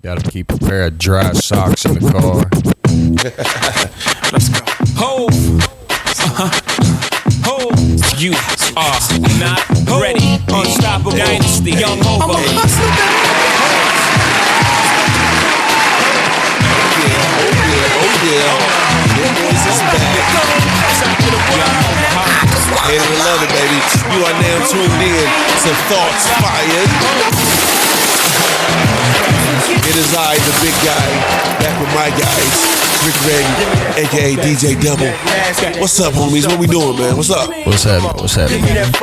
Gotta keep a pair of dry socks in the car. Let's go. Ho! Ho! You are not ready. Unstoppable dynasty. Young Hova. Oh yeah. Your voice is back. Hate it or love it, baby. You are now tuned in to Thoughts Fired. It is I, the big guy, back with my guys, Rick Redding, a.k.a. DJ Double. What's up, homies? What we doing, man? What's up? What's happening?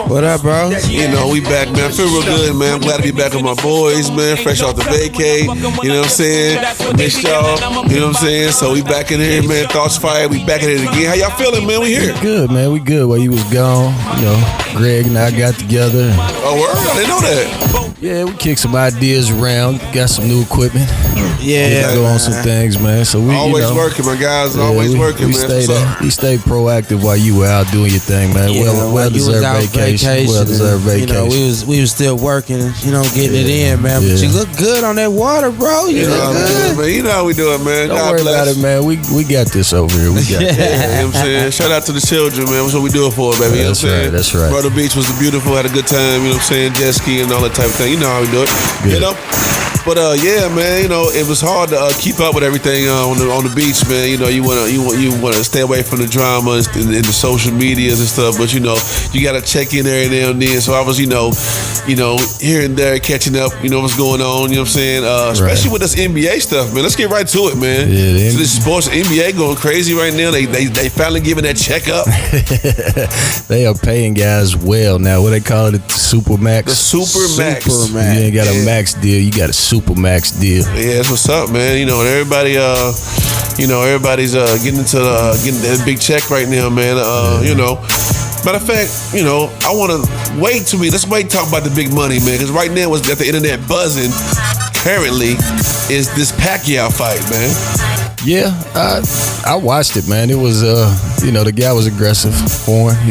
What up, bro? You know, we back, man. I feel real good, man. I'm glad to be back with my boys, man. Fresh off the vacay. You know what I'm saying? Missed y'all. You know what I'm saying? So we back in here, man. Thoughts Fired. We back in it again. How y'all feeling, man? We here. Good, man. We good. While you was gone, you know, Greg and I got together. Oh, word? I didn't know that. Yeah, we kicked some ideas around. Got some new equipment. Yeah, go on some things, man. So we always working, my guys. Always working, man. We stayed proactive while you were out doing your thing, man. Well deserved vacation. Well deserved vacation. You know, we was still working, you know, getting it in, man. But you look good on that water, bro. You look good. Man. You know how we do it, man. Don't worry about it, man. We got this over here. We got this. You know what I'm saying? Shout out to the children, man. That's what we do it for, baby. You know what I'm saying? That's right. Myrtle Beach was beautiful. Had a good time. You know what I'm saying? Jet ski and all that type of thing. You know how we do it. Good. You know? But yeah, man, you know, it was hard to keep up with everything on the beach, man. You know, you wanna stay away from the drama and the social medias and stuff. But you know, you gotta check in every now and then. So I was, you know, here and there catching up. You know what's going on. You know what I'm saying? Especially with this NBA stuff, man. Let's get right to it, man. Yeah, so this sports NBA going crazy right now. They finally giving that check up. They are paying guys well now. What they call it? Super max. The super max. You ain't got a max deal. You got a super max deal. Yeah, that's what's up, man. You know, and everybody, everybody's getting that big check right now, man. You know. Matter of fact, you know, I want to let's wait and talk about the big money, man, because right now what's got the internet buzzing currently is this Pacquiao fight, man. Yeah, I watched it, man. It was, the guy was aggressive for him.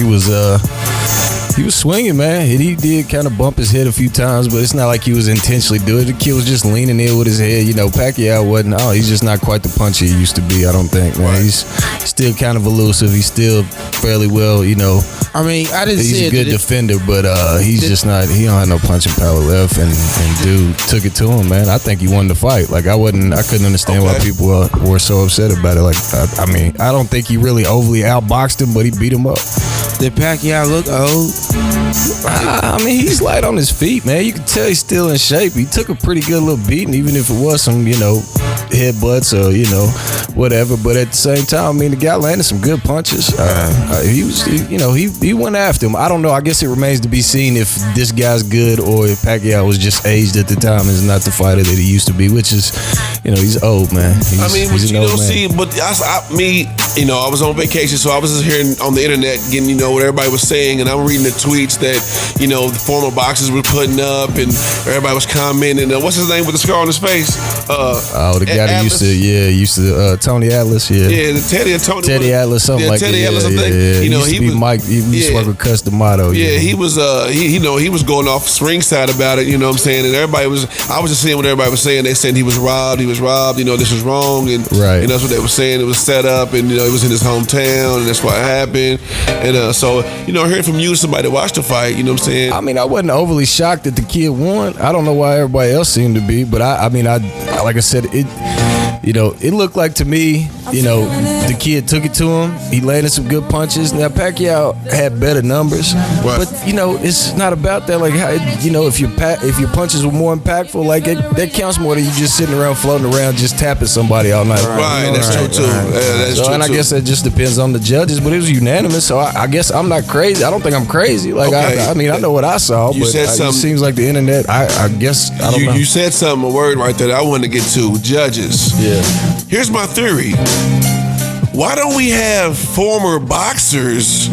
He was swinging, man. He did kind of bump his head a few times, but it's not like he was intentionally doing it. The kid was just leaning in with his head. You know, Pacquiao wasn't. Oh, he's just not quite the puncher he used to be, I don't think, man. Right. He's still kind of elusive. He's still fairly well, you know. I mean, I didn't see it. He's a good defender, but he's just not. He don't have no punching power left, and dude took it to him, man. I think he won the fight. Like I couldn't understand why people were so upset about it. Like I mean, I don't think he really overly outboxed him, but he beat him up. Did Pacquiao look old? I mean, he's light on his feet, man. You can tell he's still in shape. He took a pretty good little beating, even if it was some, headbutts or, whatever. But at the same time, I mean, the guy landed some good punches. He went after him. I don't know. I guess it remains to be seen if this guy's good or if Pacquiao was just aged at the time and is not the fighter that he used to be, which is, he's old, man. I was on vacation, so I was just hearing on the internet, getting, what everybody was saying, and I'm reading the tweets that, the former boxers were putting up, and everybody was commenting. What's his name with the scar on his face? The guy that used to Tony Atlas, Teddy Atlas, something like that. Teddy Atlas, I think. He used to be Mike. He used to work with Customato. Yeah, he was. He was going off ringside about it. You know what I'm saying? And I was just seeing what everybody was saying. They said he was robbed. This was wrong, and right. That's what they were saying. It was set up, and it was in his hometown, and that's what happened. And so, hearing from you, somebody that watched the fight, you know what I'm saying? I mean, I wasn't overly shocked that the kid won. I don't know why everybody else seemed to be, but I like I said, it looked like to me, the kid took it to him. He landed some good punches. Now Pacquiao had better numbers, but it's not about that. Like, if your punches were more impactful, like that counts more than you just sitting around floating around just tapping somebody all night. Right, that's true too. That's true. And I guess that just depends on the judges, but it was unanimous. So I guess I'm not crazy. I don't think I'm crazy. Like okay. I know what I saw, but it seems like the internet. I guess I don't know. You said a word right there that I wanted to get to. Judges. Yeah. Here's my theory. Why don't we have former boxers,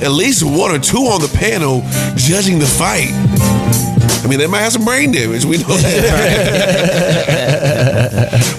at least one or two on the panel, judging the fight? I mean, they might have some brain damage. We know that.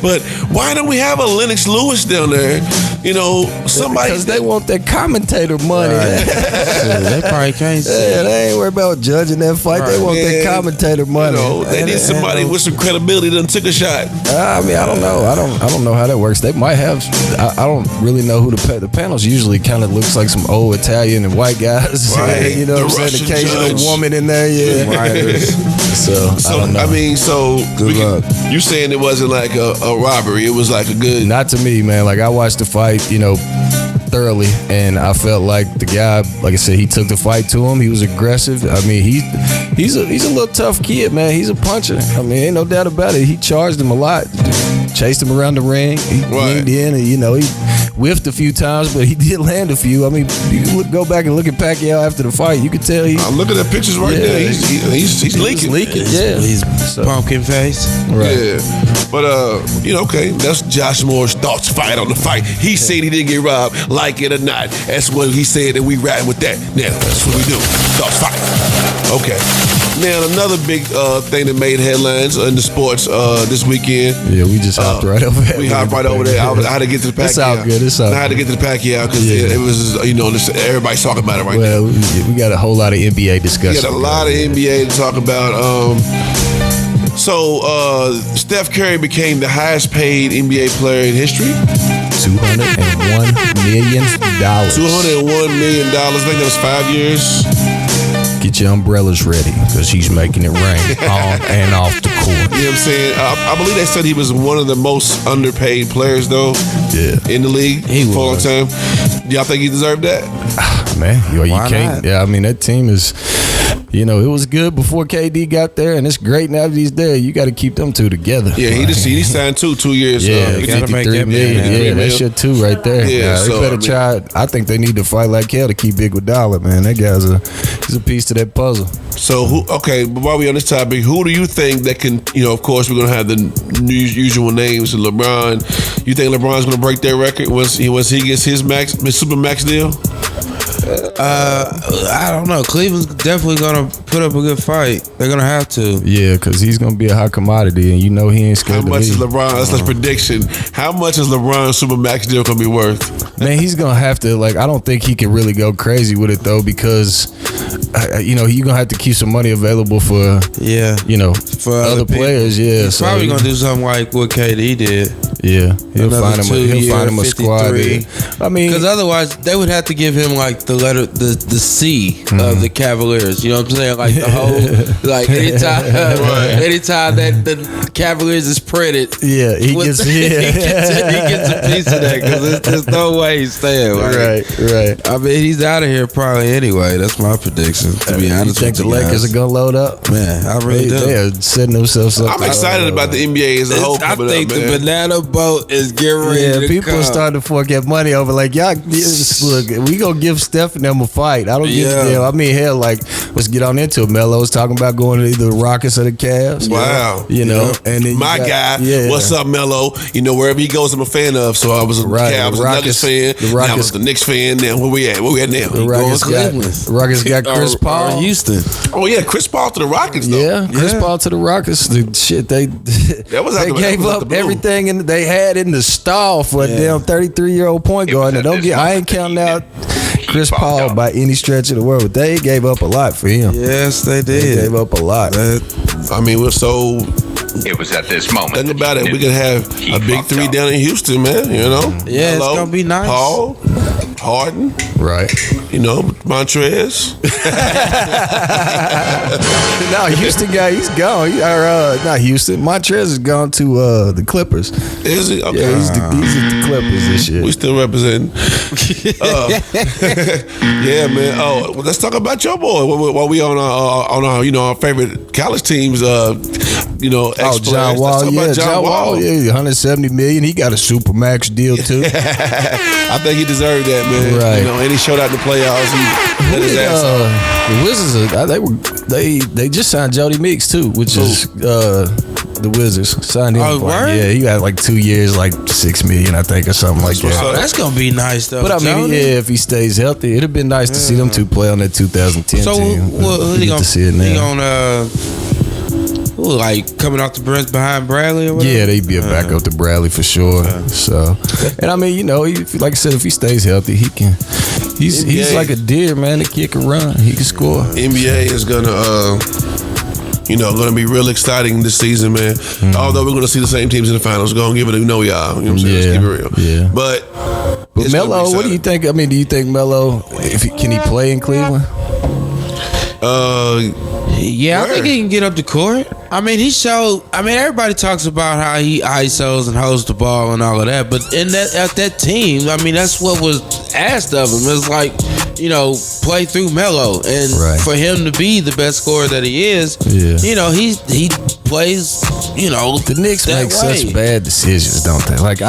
But why don't we have a Lennox Lewis down there You know, somebody because they want that commentator money. Right. Shit, they probably can't see. Yeah, they ain't worried about judging that fight. They want that commentator money. You know, they need somebody with some credibility that took a shot. I mean, I don't know. I don't know how that works. They might have. I don't really know who the panels usually kind of looks like some old Italian and white guys. Right. You know what I'm saying? Occasional woman in there. Yeah. Right. So I don't know. I mean, so luck. you saying it wasn't like a robbery? It was like a good. Not to me, man. Like I watched the fight, you know, thoroughly, and I felt like the guy, like I said, he took the fight to him. He was aggressive. I mean, he's a little tough kid, man. He's a puncher. I mean, ain't no doubt about it. He charged him a lot, chased him around the ring. He leaned in, and you know, he whiffed a few times, but he did land a few. I mean, you can go back and look at Pacquiao after the fight. You could tell I'm looking at pictures right there. He's leaking. Yeah, He's pumpkin face. right. Yeah. But you know, okay, that's Josh Moore's thoughts fight on the fight. He said he didn't get robbed, like it or not. That's what he said, and we riding with that. Now that's what we do. Thoughts fight. Okay. Now another big thing that made headlines in the sports this weekend. Yeah, we just hopped right over that. We hopped right over there. I had to get to the Pacquiao. It's all good. It's all I had to get to the Pacquiao because it was, you know, everybody's talking about it right now. Well, we got a whole lot of NBA discussion. We got a lot of NBA to talk about. So Steph Curry became the highest paid NBA player in history. $201 million. $201 million. I think that was 5 years. Get your umbrellas ready, because he's making it rain on and off the court. You know what I'm saying? I believe they said he was one of the most underpaid players, though, in the league for a long time. Do y'all think he deserved that? Man, you Why can't. not? Yeah, I mean, that team is, you know, it was good before KD got there, and it's great now that he's there. You got to keep them two together. Yeah, he signed 2 years. Yeah, you gotta make 53 that million. man. Yeah, that shit too right there. Yeah, They so, better try. I think they need to fight like hell to keep Big with Dollar, man. That guy's he's a piece to that puzzle. So, but while we on this topic, who do you think that can, you know, of course, we're going to have the usual names, LeBron. You think LeBron's going to break their record once he gets his super max deal? I don't know. Cleveland's definitely gonna put up a good fight. They're gonna have to. Yeah, because he's gonna be a hot commodity, and you know he ain't scared. How much is LeBron? That's a prediction. How much is LeBron's super max deal gonna be worth? Man, he's gonna have to. Like, I don't think he can really go crazy with it though, because you know you're gonna have to keep some money available for you know for other players. Yeah, he's probably gonna do something like what KD did. Yeah, he'll find him a squad. I mean, because otherwise they would have to give him like the C of the Cavaliers. You know what I'm saying? Like the whole, like anytime that the Cavaliers is printed, he gets a piece of that, because there's no way he's staying. Right. I mean, he's out of here probably anyway. That's my prediction. To be honest, you think the Lakers are gonna load up? Man, I really do. They are setting themselves up. I'm excited about the NBA as a whole. I think the banana boat is getting ready to people come. are starting to fork money over. Like, y'all, look, we gonna give Steph and them a fight. I don't give a damn. I mean, hell, like, let's get on into it. Melo's talking about going to either the Rockets or the Cavs. Wow. You know, and then my guy. What's up, Melo? You know, wherever he goes, I'm a fan of. So I was a Cavs, a Nuggets fan. Now I was the Knicks fan. Now where we at? Where we at now? The Rockets got Chris Paul. Houston. Oh yeah, Chris Paul to the Rockets though. Yeah, Chris Paul to the Rockets. The shit they gave up everything they had in the stall for a damn 33-year-old point guard. Now I ain't counting out Chris Paul by any stretch of the world, but they gave up a lot for him. Yes, they did. They gave up a lot. I mean, we're so. It was at this moment. Think about it. We could have a big three down in Houston, man. You know. Yeah, it's gonna be nice. Paul, Harden, right? You know, Montrez. No, Houston guy, he's gone. Not Houston. Montrez is gone to the Clippers. Is he? Okay. Yeah, he's at the Clippers this year. We still representing. Yeah, man. Oh, well, let's talk about your boy. While we on our you know, our favorite college teams. You know, John Wall. Yeah, John Wall. Yeah, $170 million. He got a super max deal too. I think he deserved that, man. Right. You know, and he showed out in the playoffs. He let his ass off. The Wizards, they just signed Jody Meeks too, which is the Wizards signed him. Yeah, he got like 2 years, like $6 million, I think, or something like that. So that's gonna be nice though. But I mean, if he stays healthy, it'd have been nice to see them two play on that 2010 team. So he gonna to see it now. like coming off the bench behind Bradley or whatever? Yeah, they'd be a backup to Bradley for sure. So, and I mean, you know, like I said, if he stays healthy, he can. He's like a deer, man. The kid can run. He can score. NBA is gonna going to be real exciting this season, man. Although we're going to see the same teams in the finals. Go and give it, y'all. You know what I'm saying? Let's keep it real. Yeah. But Melo, what do you think? I mean, do you think Melo, can he play in Cleveland? Yeah, I think he can get up the court. I mean, he showed. I mean, everybody talks about how he ISOs and holds the ball and all of that. But at that team, I mean, that's what was asked of him. It's like, play through Melo, and for him to be the best scorer that he is, he plays. The Knicks make such bad decisions, don't they? Like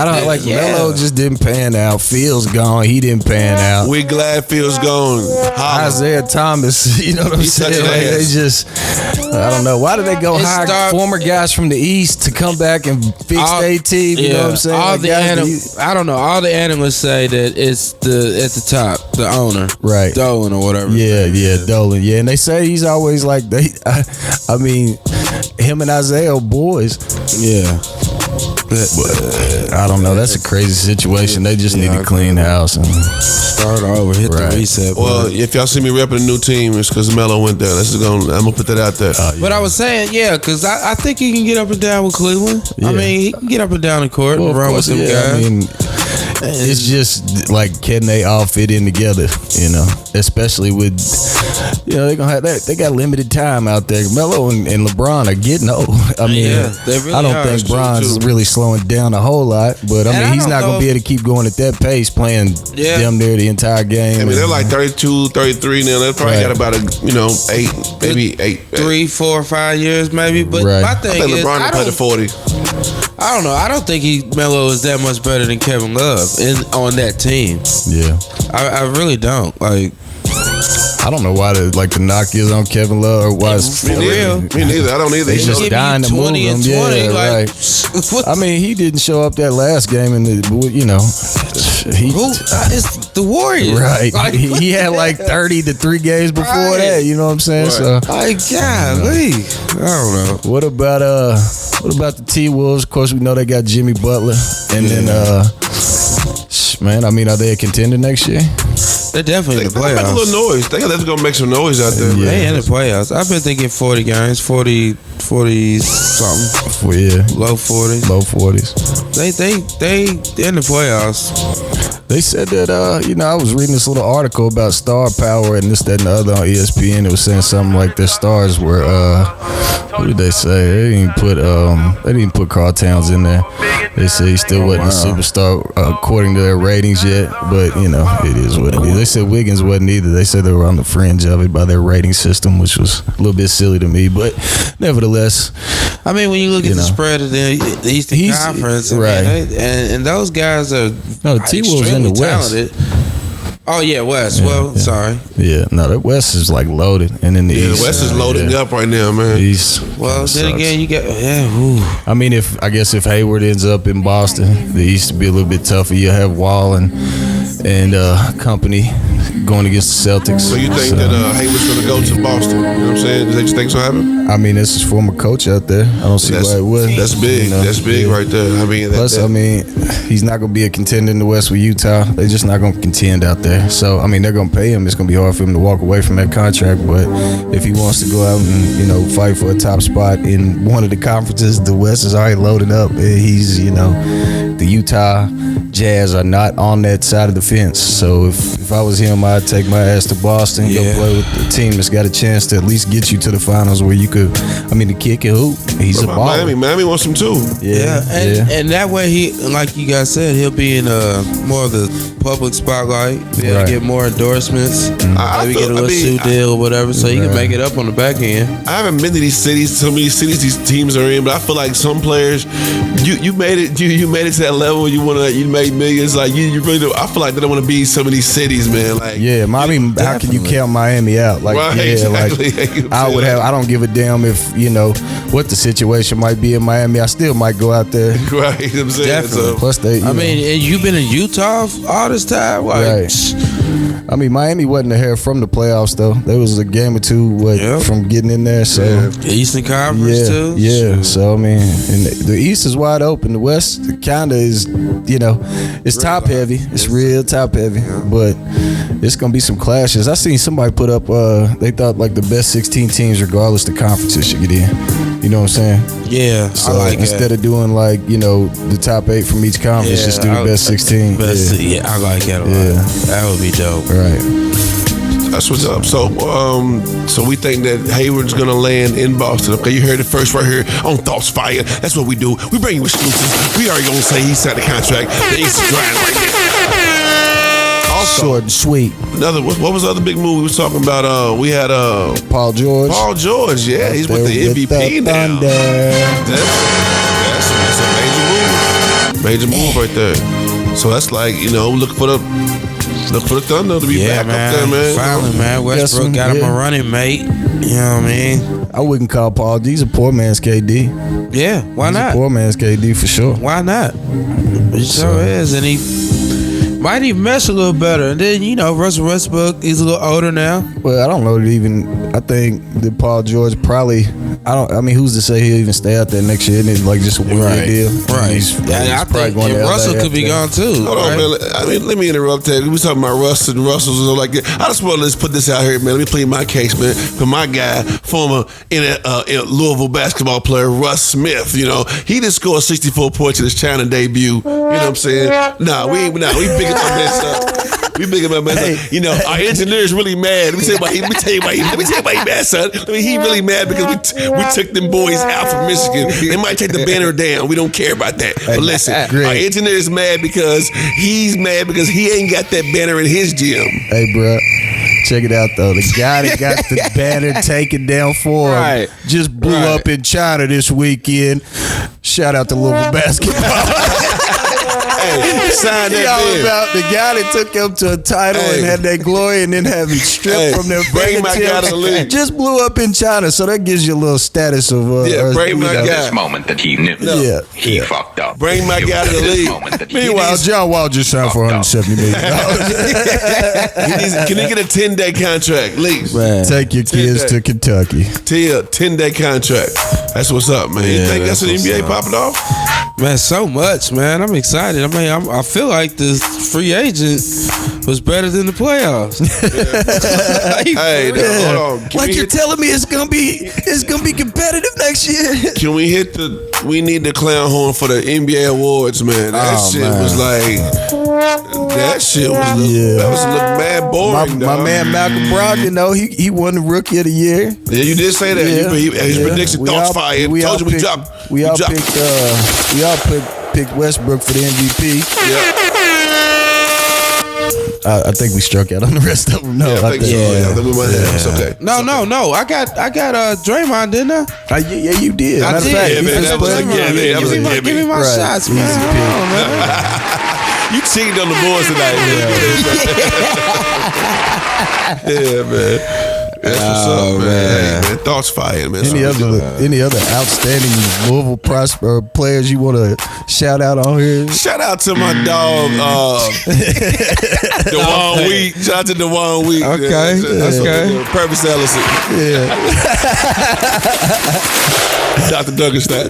Melo just didn't pan out. Fields gone. He didn't pan out. We glad Fields gone. Isaiah Thomas, you know what I'm saying? Like, they just, I don't know. Why do they go hire former guys from the East to come back and fix their team? You know what I'm saying? I don't know. All the analysts say that it's at the top, the owner, right? Dolan or whatever. Yeah, Dolan. Yeah, and they say he's always like I mean, him and Isaiah are boys. Yeah. But I don't know. That's a crazy situation. They just need to clean the house and start over, hit the reset. Well, if y'all see me repping a new team, it's because Melo went there. I'm gonna put that out there. But I was saying, because I think he can get up and down with Cleveland. Yeah. I mean, he can get up and down the court and run with them guys. I mean, it's just like, can they all fit in together? Especially with they got limited time out there. Melo and LeBron are getting old. I mean, they really I don't think Bron's really slowing down a whole lot, but I mean, he's not going to be able to keep going at that pace, playing damn near the entire game. I mean, they're like 32, 33 now. They probably got about 8, 3, 4, 5 years maybe. But my thing is, LeBron will play to 40. I don't know. I don't think Melo is that much better than Kevin Love on that team. Yeah, I really don't. Like, I don't know why the knock is on Kevin Love or why it's me neither. I don't either. They just dying to move him. 20, right. I mean, he didn't show up that last game, and it's the Warriors, right? Like, he had like 30 to 3 games before that. You know what I'm saying? Right. So, golly, I don't know. What about the T-Wolves? Of course, we know they got Jimmy Butler, and then man, I mean, are they a contender next year? They're definitely in the playoffs. Make a little noise. They got to go make some noise out there. They in the playoffs. I've been thinking 40 games, 40 something. Yeah, low 40s. Low 40s. They in the playoffs. They said that I was reading this little article about star power and this, that, and the other on ESPN. It was saying something like their stars were what did they say? They didn't put Karl Towns in there. They say he still wasn't a superstar according to their ratings yet, but it is what it is. They said Wiggins wasn't either. They said they were on the fringe of it by their rating system, which was a little bit silly to me, but nevertheless, I mean, when you look at the spread of the Eastern Conference, right, and those guys are the T-Wolves in the West. Talented. Oh yeah, West. Sorry. Yeah, no, the West is like loaded, and in the East, the West is loading up right now, man. East. Well, then again, you got I mean, if Hayward ends up in Boston, the East will be a little bit tougher. You have Wall and company going against the Celtics. So you think that Hayward's going to go to Boston? You know what I'm saying? Do they just think so happen? I mean, this is former coach out there. I don't see why it would. That's big. That's big right there. I mean, plus, I mean, he's not going to be a contender in the West with Utah. They're just not going to contend out there. So, I mean, they're going to pay him. It's going to be hard for him to walk away from that contract. But if he wants to go out and, fight for a top spot in one of the conferences, the West is already loaded up. He's, the Utah Jazz are not on that side of the fence. So if I was him, I'd take my ass to Boston, go play with the team that's got a chance to at least get you to the finals where you could, the kid can hoop. He's a baller. Miami wants him too. And that way he, like you guys said, he'll be in more of the public spotlight. He'll get more endorsements. Maybe get a little shoe deal or whatever, so he can make it up on the back end. I haven't been to these cities, so many cities these teams are in, but I feel like some players, you made it to that level. You made millions. Like you really do. I feel like they don't want to be in some of these cities, man. Like Miami. How can you count Miami out? Like exactly. I don't give a damn if what the situation might be in Miami. I still might go out there. Right. You know what I'm saying? Definitely. So, plus, I mean, and you've been in Utah all this time, like. Right. I mean, Miami wasn't a hair from the playoffs though. There was a game or two from getting in there. So the Eastern Conference too. Yeah. So I mean, and the East is wide open. The West kind of is, it's top heavy. It's real top heavy, but it's gonna be some clashes. I seen somebody put up. They thought like the best 16 teams, regardless of the conferences, should get in. You know what I'm saying? Yeah. So instead of doing like the top 8 from each conference, just do the best 16. I like that a lot. Yeah. That would be dope. Right. That's what's up. So we think that Hayward's gonna land in Boston. Okay, you heard it first right here on Thoughts Fire. That's what we do. We bring you exclusives. We already gonna say he signed the contract. The East is grind right there. Also, short and sweet. What was the other big move we was talking about? We had Paul George. Paul George, yeah, he's with the MVP now. That's a major move right there. So that's like look for the Thunder to be back up there, man. Finally, man. Westbrook got him a running mate. You know what I mean? I wouldn't call Paul. He's a poor man's KD. Yeah, why not? He's a poor man's KD for sure. Why not? He sure is, and he might even mesh a little better. And then Russell Westbrook, he's a little older now. Well, I don't know I think that Paul George probably. I mean, who's to say he'll even stay out there next year? Isn't it like just a one-year deal? Right. He's probably going to Russell could be gone too. Hold on, man. I mean, let me interrupt that. We was talking about Russ and Russells and like that. I just want to put this out here, man. Let me plead my case, man. For my guy, former Louisville basketball player, Russ Smith. He just scored 64 points in his China debut. You know what I'm saying? We big up my son. We big up my son. Our engineer's really mad. Let me tell you why he mad, son. He really mad because we took them boys out from Michigan. They might take the banner down. We don't care about that. But listen, our engineer is mad because he ain't got that banner in his gym. Hey, bro. Check it out, though. The guy that got the banner taken down for him just blew up in China this weekend. Shout out to Louisville basketball. Sign that the guy that took him to a title and had that glory and then have him stripped from their bring my guy to the league. Just blew up in China, so that gives you a little status of bring my guy. This moment that he knew he fucked up. Bring my guy to the league. Meanwhile, John Wall just signed for $170 million. Can he get a 10-day contract, please? Take your kids to Kentucky. 10-day contract. That's what's up, man. You think that's an NBA popping off? Man, so much, man. I'm excited. I mean, I feel like this free agent was better than the playoffs. Hold on. Like you're telling me it's gonna be competitive next year. Can we hit we need the clown horn for the NBA awards, man. That shit was mad boring. My man Malcolm Brogdon, he won the Rookie of the Year. Yeah, you did say that. His prediction, Thoughts Fire. We all picked Westbrook for the MVP. Yeah. I think we struck out on the rest of them. No, I think so. Yeah, we might have. It's okay. No. I got Draymond, didn't I? Yeah, you did. I did. That was a gimme. Give me my shots, man. You cheated on the boys tonight, man. Yeah, man. That's what's up, man. Hey, man. Thoughts Fire, man. Any other outstanding Louisville players you want to shout out on here? Shout out to my dog, DeJuan Wheat. Shout out to DeJuan Wheat. Okay. Purvis Ellison. Yeah. Dr. Duncanstein.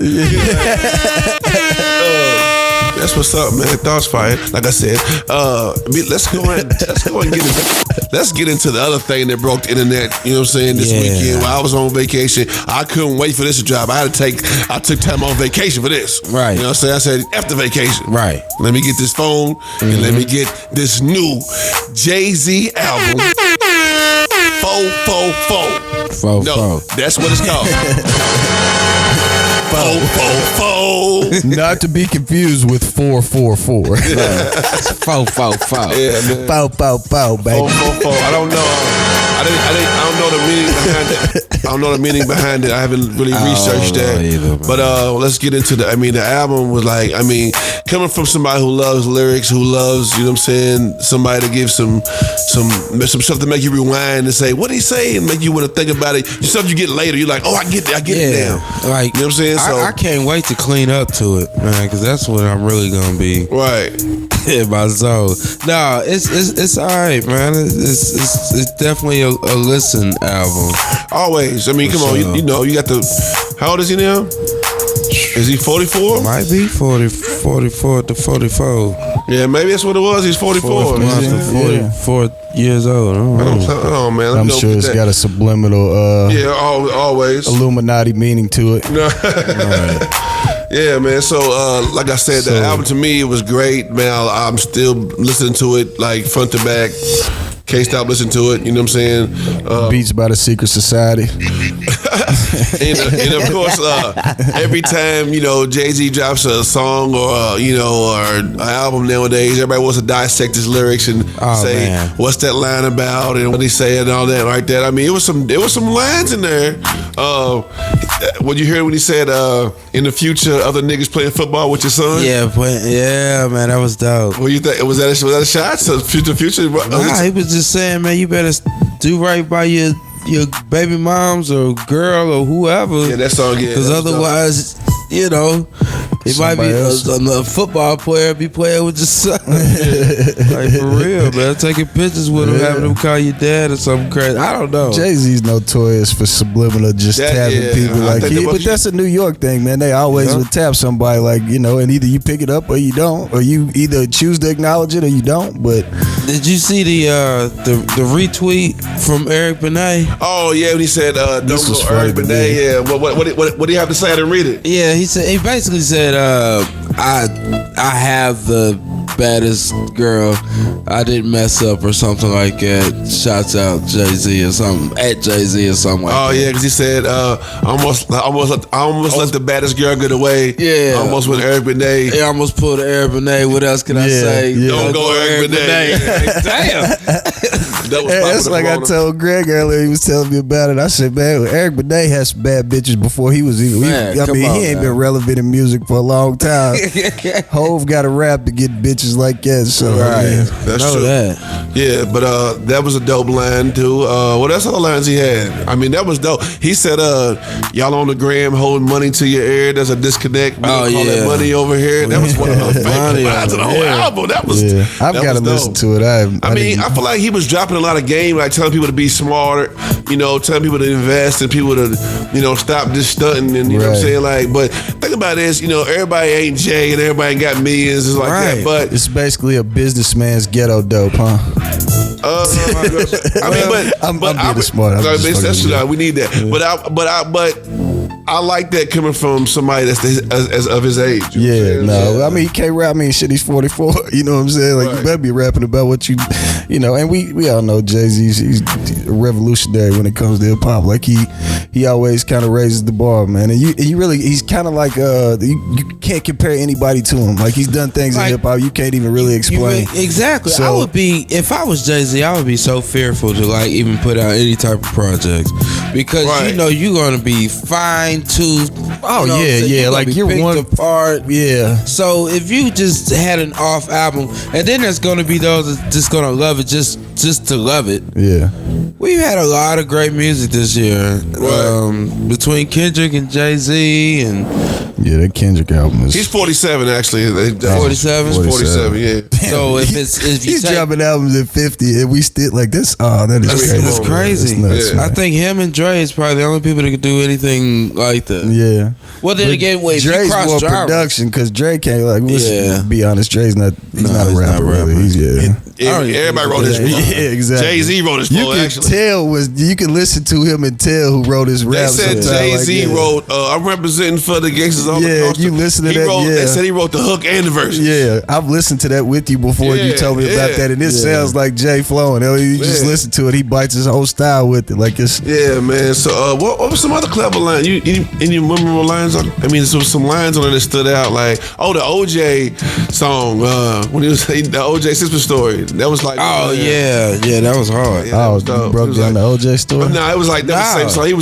That's what's up, man. Thoughts Fire. Like I said, let's get into the other thing that broke the internet. You know what I'm saying? This weekend while I was on vacation, I couldn't wait for this to drop. I took time off vacation for this. Right. You know what I'm saying? I said after vacation. Right. Let me get this phone and let me get this new Jay-Z album. 444. No, that's what it's called. 444. Not to be confused with 444. It's 444. Yeah, man. 444, baby. 444. I don't know. I don't know the meaning behind it. I don't know the meaning behind it. I haven't really researched that. Either, but let's get into the album was like, coming from somebody who loves lyrics, who loves, you know what I'm saying, somebody to give some stuff to make you rewind and say, what did he say? And make you want to think about it. Stuff you get later, you're like, oh, I get it now. Like, you know what I'm saying? So I can't wait to clean up to it, man, because that's what I'm really gonna be. Right. in my zone. No, it's all right, man. It's definitely a listen album. Always. I mean, come on. You know, you got the. How old is he now? Is he 44? Might be 44 to 44. Yeah, maybe that's what it was. He's 44. 44 years old. Oh man, I'm sure it's got a subliminal. Yeah, always Illuminati meaning to it. Yeah, man. So, like I said, the album to me, it was great, man. I'm still listening to it like front to back. Can't stop listening to it. You know what I'm saying? Beats by the Secret Society. and of course, every time Jay-Z drops a song or an album nowadays, everybody wants to dissect his lyrics and say what's that line about and what he said and all that like that. I mean, there was some lines in there. What you heard when he said, "In the future, other niggas playing football with your son"? Yeah, man, that was dope. What you think? Was that a shot? So future? Nah, he was just saying, man, you better do right by your baby moms or girl or whoever. Yeah, that song. Yeah, because otherwise, he might be a football player, be playing with your son. Like, for real, man. Taking pictures with him, having him call you dad or something crazy. I don't know. Jay-Z's notorious for subliminal just tapping people but that's a New York thing, man. They always would tap somebody and either you pick it up or you don't, or you either choose to acknowledge it or you don't. But did you see the retweet from Eric Benet? Oh yeah, when he said, "Don't go Eric Benet." Yeah, what do you have to say? I didn't read it. Yeah, he basically said, I have the baddest girl. I didn't mess up or something like that. Shouts out Jay-Z or something at Jay-Z or something like that. Oh yeah, because he said I almost let the baddest girl get away. Yeah, almost with Eric Benet. Yeah, almost pulled Eric Benet. What else can I say? Yeah. Don't go Eric Benet. Damn. That's like I told Greg earlier. He was telling me about it. I said, man, Eric Benet had some bad bitches before he was even. He ain't been relevant in music for a long time. Hove got a rap to get bitches like that. So that's true. Yeah, but that was a dope line too. What else other lines he had? I mean, that was dope. He said, "Y'all on the gram holding money to your ear. There's a disconnect. We don't call that money over here." That was one of my favorite lines of the whole album. That was. I've got to listen to it. I feel like he was dropping a lot of game, like telling people to be smarter. Telling people to invest and people to, stop just stunting and you know what I'm saying. Like, but think about this. Everybody ain't Jay and everybody ain't got millions. It's like that, but it's basically a businessman's ghetto dope, huh? I'm being smart. That's true. We need that. I like that coming from somebody that's of his age. I mean, he can't rap. I mean, shit, he's 44. You know what I'm saying? Like, you better be rapping about what you know. And we all know Jay-Z. He's a revolutionary when it comes to hip hop. Like he always kind of raises the bar, man. And he's kind of like you can't compare anybody to him. Like, he's done things in hip hop you can't even really explain. Exactly. So, I would be, if I was Jay-Z, I would be so fearful to like even put out any type of projects because you're gonna be fine tooth. Like you're one apart. Yeah. So if you just had an off album, and then there's gonna be those that's just gonna love it just to love it. Yeah. We've had a lot of great music this year, between Kendrick and Jay-Z and. Yeah, that Kendrick album is. He's 47 actually. 47. 47. Yeah. So if he's dropping albums at 50, and we still like this. Oh, that is crazy. That's crazy. Nuts, I think him and Dre is probably the only people that could do anything like that. Yeah. Well, then again, Dre's more production because Dre can't be honest. Dre's not. He's not a rapper. Really. Everybody wrote his flow. Yeah, exactly. Jay-Z wrote his flow. You can listen to him and tell who wrote his rap. They said Jay-Z wrote. I'm representing for the gangsters all across. You listen to that. They said he wrote the hook and the verse. Yeah, I've listened to that with you before. You told me about that, and it sounds like Jay flowing. You just listen to it. He bites his whole style with it, like it's. Yeah, man. So, what was some other clever lines? Any memorable lines? I mean, there was some lines on it that stood out. Like, the OJ song when he was the OJ Simpson story. That was like, that was hard. Yeah, that was dope. Broke down the OJ story. No, it was like that was the same song. He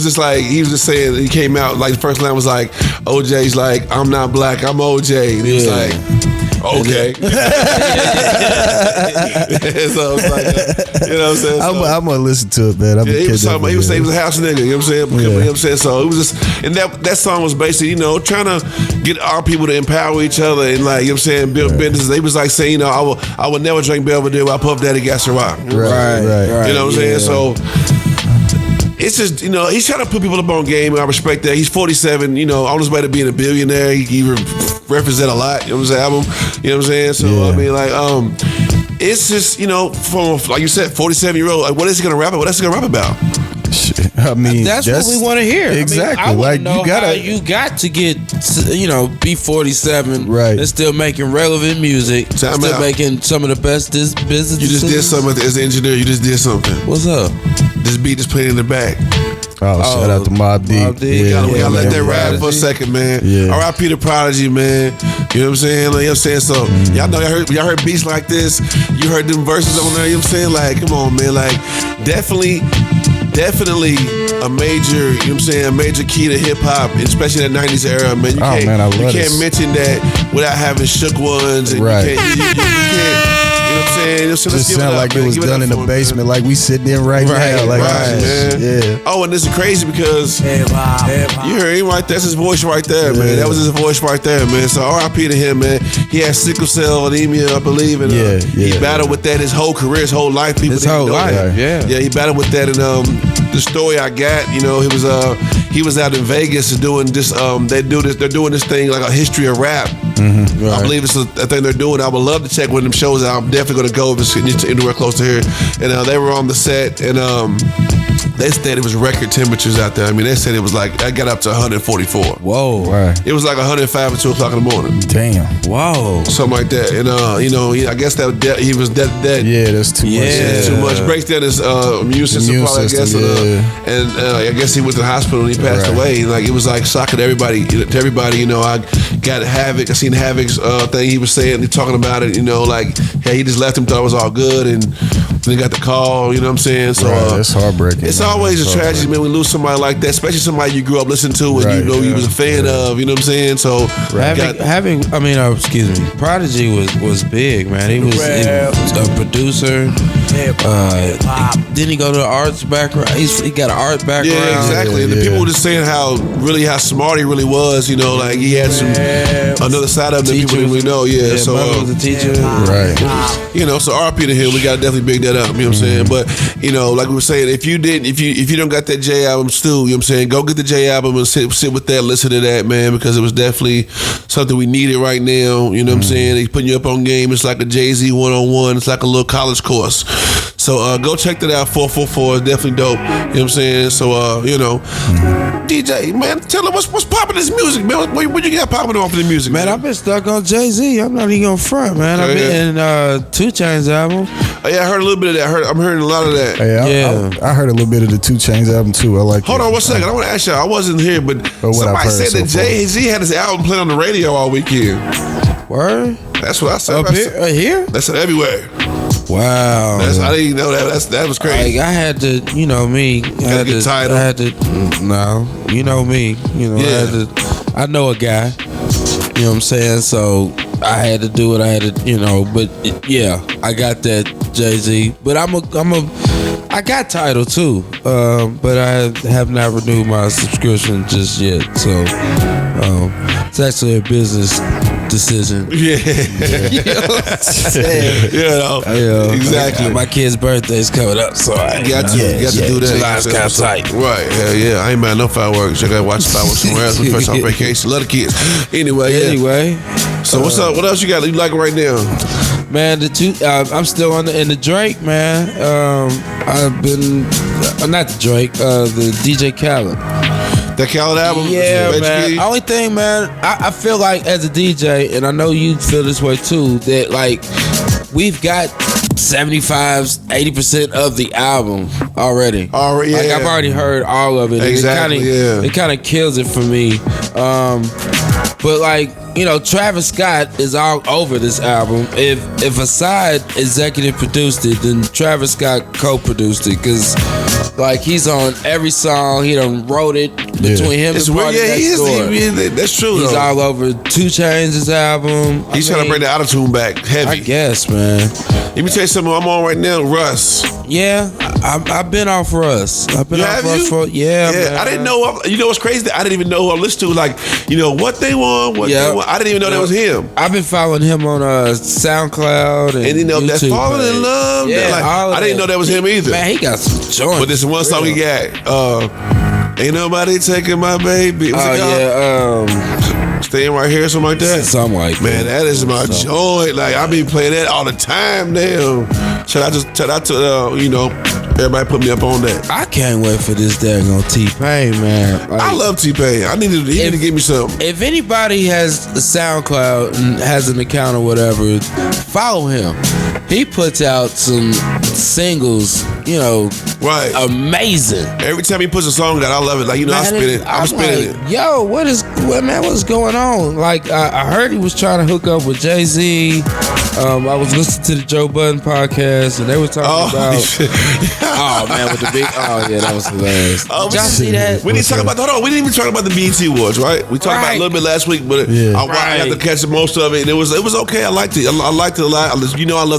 was just saying. He came out like the first line was like, OJ's like, I'm not black, I'm OJ. And he was like. Okay. So it's like, you know what I'm saying? So, I'm gonna listen to it, man. he was saying he was a house nigga. You know what I'm saying? You know what I'm saying? So it was just, and that song was basically, trying to get our people to empower each other and like, you know what I'm saying, build businesses. They was like saying, I would never drink Belvedere while Puff Daddy got Ciroc. Right. You know what I'm saying? So it's just, he's trying to put people up on game, and I respect that. He's 47, on his way to being a billionaire. He represent a lot, you know what I'm saying? You know what I'm saying? So I mean, like, it's just, from, like you said, 47-year-old, like, what is he gonna rap about? What else is he gonna rap about? I mean, that's what we want to hear. Exactly. I like know you got to get, be 47, right, and still making relevant music, still making some of the best business. You just did something as an engineer. You just did something. What's up? This beat just playing in the back. Oh, shout out to Mobb Deep. We gotta let that ride for a second, man. R.I.P. the Prodigy, man. You know what I'm saying? Like, you know what I'm saying? So y'all heard beats like this. You heard them verses on there. You know what I'm saying? Like, come on, man. Like, definitely a major, you know what I'm saying, a major key to hip hop, especially that 90s era, man. You can't mention that without having Shook Ones. And right. You can't. You know what I'm saying? So just sound like it was done in the basement, like we sitting in right now. Like, man. Yeah. Oh, and this is crazy because you heard him right there. That's his voice right there, man. That was his voice right there, man. So R.I.P. to him, man. He had sickle cell anemia, I believe, and he battled with that his whole career, his whole life. People his whole life, yeah, he battled with that, and the story I got, he was out in Vegas doing this. They're doing this thing like a history of rap. Mm-hmm. Right. I believe it's a thing they're doing. I would love to check one of them shows out. I'm definitely gonna go if it's anywhere close to here. And they were on the set, and they said it was record temperatures out there. I mean, they said it was like, I got up to 144. Whoa. Right. It was like 105 at 2 o'clock in the morning. Damn. Whoa. Something like that. And I guess that he was dead. Yeah, that's too much. Yeah, too much. Breaks down his immune system, probably, I guess. And I guess he went to the hospital and he passed away. Like, it was like shocking to everybody. I got Havoc. I seen Havoc's thing he was saying. He talking about it. Like, hey, he just left him, thought it was all good, and then got the call. You know what I'm saying? So it's heartbreaking. It's always a tragedy, man. We lose somebody like that, especially somebody you grew up listening to and you was a fan of. You know what I'm saying? So Prodigy was big, man. He was a producer. Didn't he go to the arts background? He got an art background. Yeah, exactly. And the people were just saying how smart he really was. Like he had some another side of him that people didn't really know. Yeah, so mother was a teacher. Right. So RP to him, we gotta definitely big that up. You know what I'm saying? But like we were saying, if you don't got that J album, still, you know what I'm saying, go get the J album and sit with that, listen to that, man, because it was definitely something we needed right now. You know what I'm saying? He's putting you up on game. It's like a Jay-Z 1-on-1. It's like a little college course. So go check that out. 444 is definitely dope. You know what I'm saying? So DJ, man, tell them what's popping this music, man. What you got popping off of the music, man? I've been stuck on Jay-Z. I'm not even gonna front, man. I've been in 2 Chainz album. Oh, yeah, I heard a little bit of that. I'm hearing a lot of that. Hey, I heard a little bit of the 2 Chainz album too. I like. Hold on 1 second. I want to ask y'all. I wasn't here, but somebody said that Jay-Z had his album playing on the radio all weekend. Word? That's what I said. Up here? That's everywhere. Wow. I didn't even know that. That was crazy. Like, I had to, me. I had to. No, you know me. I know a guy. You know what I'm saying? So I had to do what I had to, But I got that Jay-Z. But I got Tidal too. But I have not renewed my subscription just yet. So it's actually a business decision. Exactly. My kid's birthday's coming up, so I got to do that. July's kind of tight. Right. Yeah. I ain't mad no fireworks. I got to watch the fireworks somewhere else. We first on vacation. Love the kids. Anyway. So what's up? What else you got? You like right now? Man, I'm still in the Drake, man. I've been not the Drake, the DJ Khaled. That Khaled album? Yeah, man. Only thing, man, I feel like as a DJ, and I know you feel this way too, that like we've got 75-80% of the album already. Like I've already heard all of it. Exactly. It kind of kills it for me. But like, Travis Scott is all over this album. If Aside executive produced it, then Travis Scott co-produced it, because Like he's on every song. He done wrote it between him and Party Next Door. That's true. He's all over 2 Chainz' album. He's trying to bring the autotune back heavy. I guess, man. Let me tell you something. I'm on right now, Russ. Yeah, I've been off Russ. I've been off Russ for man. I didn't know. You know what's crazy? I didn't even know who I listened to. Like, you know what they want, they want. I didn't even know that was him. I've been following him on SoundCloud and you know YouTube, that Falling in Love. Yeah, like, I didn't know that was him either. Man, he got some joints. But this one song he got. Ain't nobody taking my baby. Staying right here, something like that. Something like that. Man, that is my joint. Like I be playing that all the time now. Shout out to everybody put me up on that. I can't wait for this daggone T-Pain, man. Like, I love T-Pain. He need to give me something. If anybody has a SoundCloud and has an account or whatever, follow him. He puts out some singles, right? Amazing. Every time he puts a song out, I love it. Like I'm spinning it. Yo, what is going on? Like I heard he was trying to hook up with Jay-Z. I was listening to the Joe Budden podcast and they were talking about. Oh man, with the big. Oh yeah, that was hilarious. Did y'all see that? We didn't talk about. Hold on, we didn't even talk about the BET Awards, right? We talked about it a little bit last week, but I had to catch most of it. And it was okay. I liked it. I liked it a lot. I love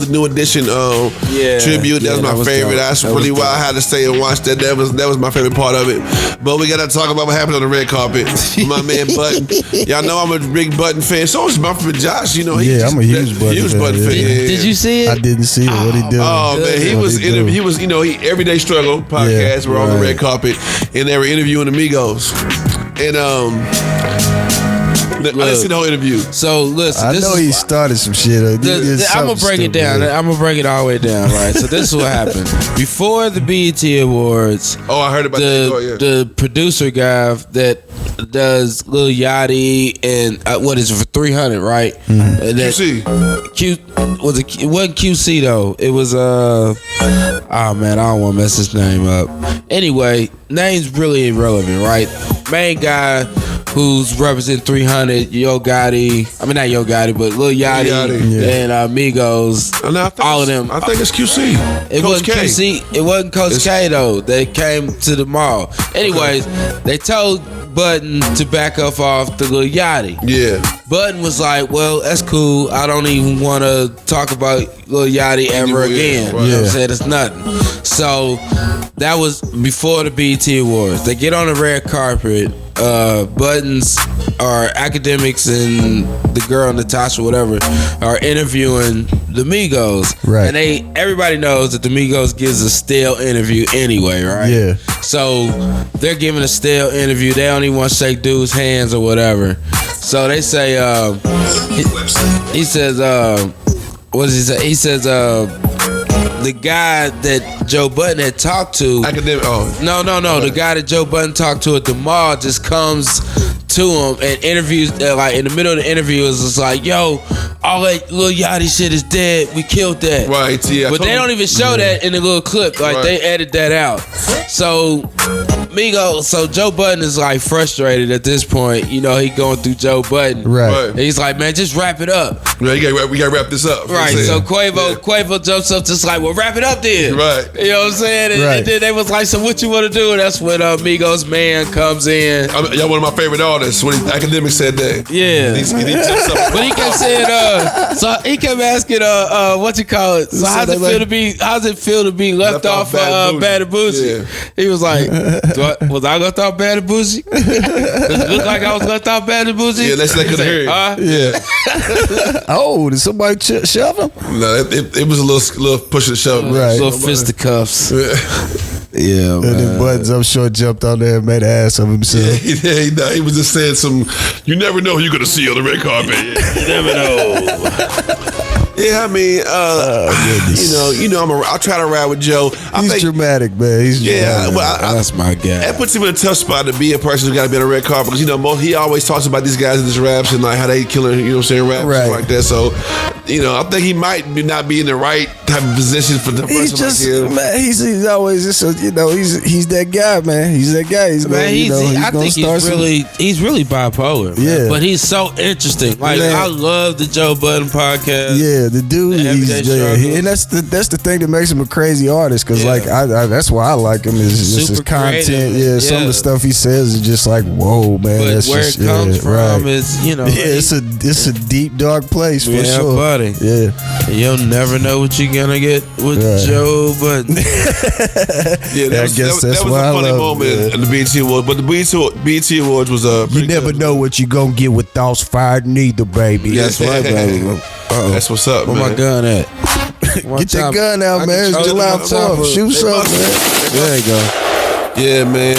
the New Edition tribute. That was my favorite. That's really why I had to stay and watch that. That was my favorite part of it. But we gotta talk about what happened on the red carpet. My man Button. Y'all know I'm a big Button fan. So is my friend Josh. I'm a huge Button fan. Did you see it? I didn't see it. What he did? Oh man, he was Everyday Struggle podcast. We're on the red carpet, and they were interviewing Amigos, and I didn't see the whole interview. So listen, I know he started some shit. I'm gonna break it down. I'm gonna break it all the way down. Right. So this is what happened before the BET Awards. Oh, I heard about the producer guy that does Lil Yachty and what is it for 300, right? Mm-hmm. It wasn't QC though. It was oh man, I don't want to mess his name up. Anyway, name's really irrelevant, right? Main guy who's representing 300, Yo Gotti. I mean, not Yo Gotti, but Lil Yachty and Amigos. All of them. I think it's QC. It wasn't QC. It wasn't Coach K though. They came to the mall. Anyways, they told Button to back up off the Lil Yachty. Yeah. Button was like, well, that's cool. I don't even want to talk about Lil Yachty ever again. Right. You know what I'm saying? It's nothing. So that was before the BET Awards. They get on the red carpet. Buttons or academics and the girl Natasha, whatever, are interviewing the Migos. Right. And everybody knows that the Migos gives a stale interview anyway, right? Yeah. So they're giving a stale interview. They don't even want to shake dudes' hands or whatever. So they say, he says, what does he say? He says, the guy that Joe Budden had talked to. No. The guy that Joe Budden talked to at the mall just comes to him and interviews. Like in the middle of the interview, is just like, "Yo, all that Lil Yachty shit is dead. We killed that." Right. Yeah. But they don't even show that in the little clip. Like they edit that out. So Joe Budden is like frustrated at this point. He going through Joe Budden. Right. And he's like, "Man, just wrap it up." Yeah, we gotta wrap this up. Right. So Quavo jumps up just like, well, wrap it up then. Right. You know what I'm saying? And then they was like, so what you want to do? And that's when Migos man comes in. Y'all one of my favorite artists when Academic said that. Yeah. But he kept saying, so he kept asking, what you call it? So how's it feel to be left off Bad and Bougie? Yeah. He was like, was I left off Bad and Bougie? Does it look like I was left off Bad and Bougie? Yeah, that's like couldn't hear it. Yeah. Oh, did somebody shove him? No, it was a little push and shove. Right. Little fisticuffs. Yeah, man. And then Buttons, I'm sure, jumped on there and made an ass of himself. Yeah, he was just saying you never know who you're going to see on the red carpet. You never know. Yeah, I mean, I'll try to ride with Joe. He's dramatic, man. He's dramatic. That's my guy. That puts him in a tough spot to be a person who's got to be on the red carpet because he always talks about these guys in his raps and like how they killing, raps and like that. So, I think he might not be in the right type of position for the person like him. Man, he's always just he's that guy, man. He's that guy. He's really bipolar. Yeah, man. But he's so interesting. Like I love the Joe Budden podcast. Yeah, the dude, and that's the thing that makes him a crazy artist. Cause like I that's why I like him is just his content. Some of the stuff he says is just like, whoa, man. But that's where just, it comes from is, it's a deep dark place for sure, buddy. Yeah, you'll never know what you're gonna get with Joe Budden. I guess that's why I love it. That was a funny moment in the BET Awards, but the BET Awards was you never know what you gonna get with thoughts fired neither, baby. That's right, baby. That's what's up, man. Where my gun at? Get that gun out, man. It's July 4th. Shoot something, man. There you go. Yeah, man.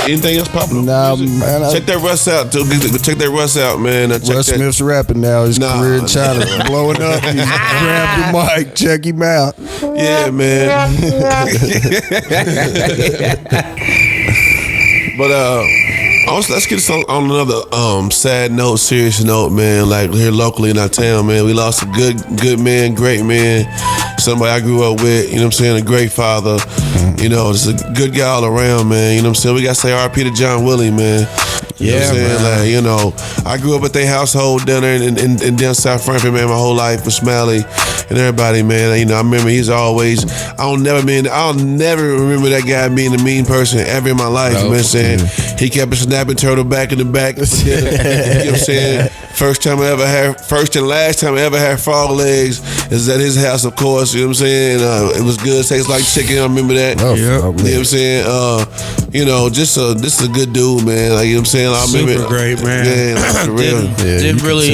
Anything else popping? Nah, man. Check that Russ out. Check that Russ out, man. Russ Smith's rapping now. His career in China blowing up. He's grabbed the mic. Check him out. Yeah, man. But also, let's get on another sad note, serious note, man. Like here locally in our town, man, we lost a good man, great man, somebody I grew up with. You know what I'm saying? A great father. You know, just a good guy all around, man. You know what I'm saying? We got to say R.P. to John Willie, man. You know what I'm saying? Man. Like, you know, I grew up at their household down there in down South Frankfurt, man, my whole life with Smiley and everybody, man. You know, I remember he's always, I'll never remember that guy being a mean person ever in my life, you know what I'm saying? He kept a snapping turtle back in the back. You know what I'm saying? First and last time I ever had frog legs is at his house, of course. You know what I'm saying? It was good. Tastes like chicken. I remember that. You know what I'm saying? You know, just a good dude, man. Like, you know what I'm saying? I remember Super great, man. Yeah, like, for real. Didn't really,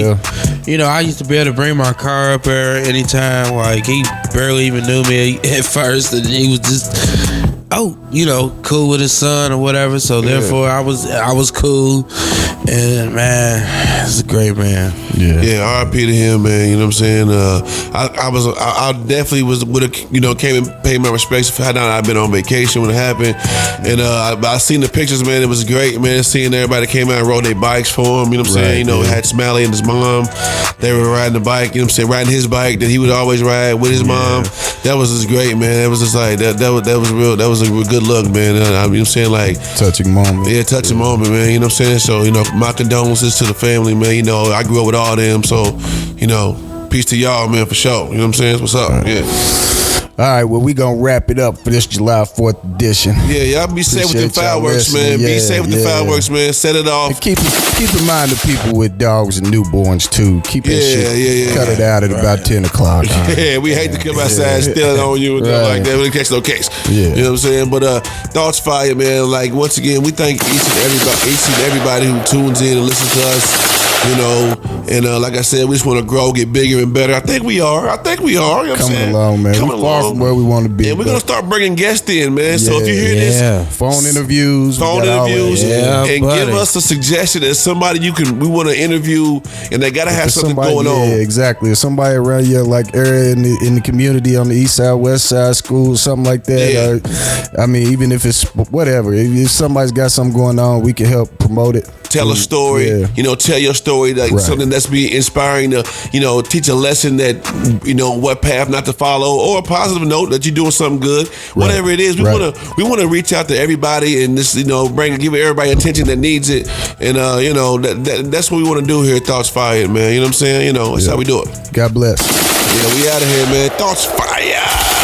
you know, I used to be able to bring my car up there anytime. Like, he barely even knew me at first, and he was just, you know, cool with his son or whatever. So therefore, I was cool, and man, he's a great man. Yeah, R.I.P. to him, man. You know what I'm saying? I definitely would have, you know, came and paid my respects for how long I've been on vacation when it happened, and I seen the pictures, man. It was great, man. Seeing everybody came out and rode their bikes for him. You know what I'm saying? You know, had Smiley and his mom. They were riding the bike. You know what I'm saying? Riding his bike that he would always ride with his mom. That was just great, man. It was just like that was real. That was a good look, man. You know what I'm saying? Like touching moment. Yeah, touching moment, man. You know what I'm saying? So, you know, my condolences to the family, man. You know, I grew up with all them, so, you know, peace to y'all, man, for sure. You know what I'm saying? What's up? Yeah. All right, well, we gonna wrap it up for this July 4th edition. Yeah, y'all be safe with the fireworks, man. Be safe with the fireworks, man. Set it off. And keep in mind the people with dogs and newborns too. Keep that shit. Cut it out at about 10 o'clock. Yeah, we hate to come outside stealing on you and like that. We catch no case. Yeah. You know what I'm saying? But thoughts fire, man. Like once again, we thank each and everybody who tunes in and listens to us. You know, and like I said, we just want to grow, get bigger and better. I think we are. You know what I'm Coming saying? along, man. We're far from where we want to be. And we're going to start bringing guests in, man. So if you hear this, phone interviews, and give us a suggestion as somebody we want to interview, and they got to have something going on. Yeah, exactly. If somebody around your like area in the community on the east side, west side, school, something like that. Or, I mean, even if it's whatever, if somebody's got something going on, we can help promote it. Tell a story, you know, tell your story, like something that's be inspiring to, you know, teach a lesson that, you know, what path not to follow, or a positive note that you're doing something good. Whatever it is, we want to reach out to everybody and this, you know, give everybody attention that needs it, and you know, that's what we want to do here at Thoughts Fired, man. You know what I'm saying? You know, that's how we do it. God bless. Yeah, we out of here, man. Thoughts Fire.